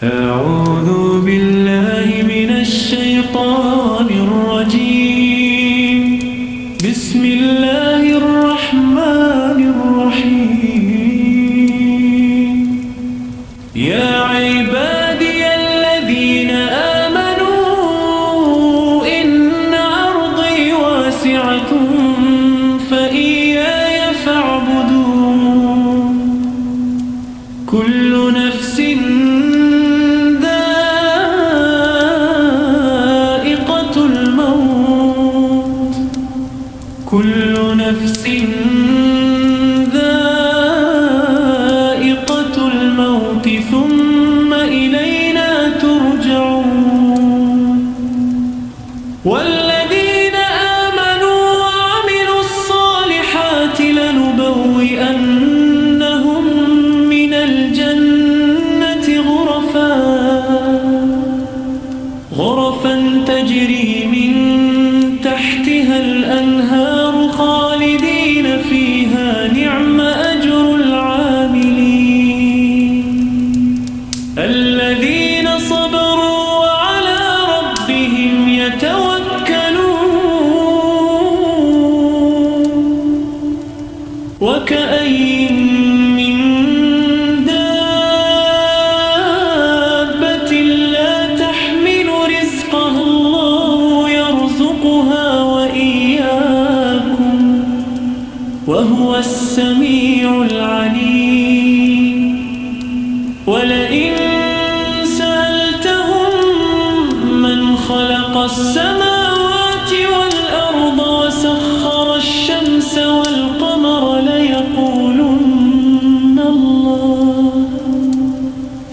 أعوذ بالله من الشيطان الرجيم. بسم الله الرحمن الرحيم. يا عبادي الذين آمنوا إن أرضي واسعة فإياي فاعبدون. كل نفس كل نفس ذائقة الموت ثم إلينا ترجعون. والذين آمنوا وعملوا الصالحات لنبوئنهم من الجنة غرفا تجري من تحتها الأنهار خالدين فيها. نعم أجر العاملين. الذين صبروا وعلى ربهم يتوكلون. وكأين من دابة لا تحمل رزقها الله يرزقها وإياكم وهو السميع العليم. ولئن سألتهم من خلق السماوات والأرض وسخر الشمس والقمر ليقولن الله.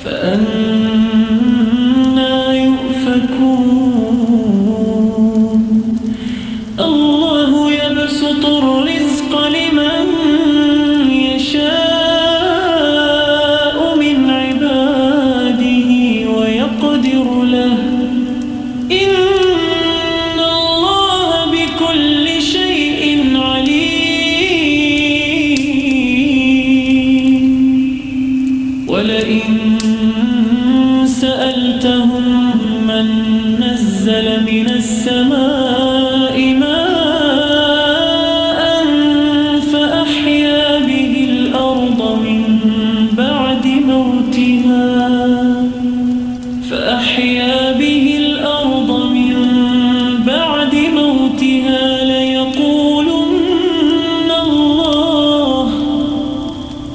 فأنى يؤفكون. الله يبسط الرزق لمن يشاء من عباده ويقدر له. إن الله بكل شيء عليم. ولئن سألتهم من نزل من السماء ماء فأحيا به الأرض من بعد موتها ليقولن الله.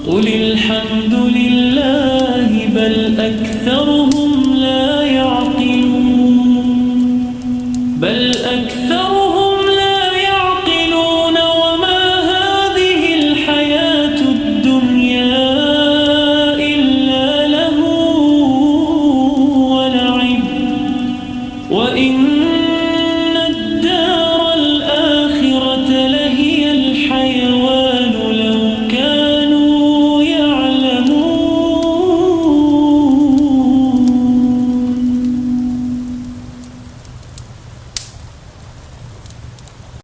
قل الحمد لله بل أكثرهم لا يعقلون. وما هذه الحياة الدنيا إلا لهو ولعب وإن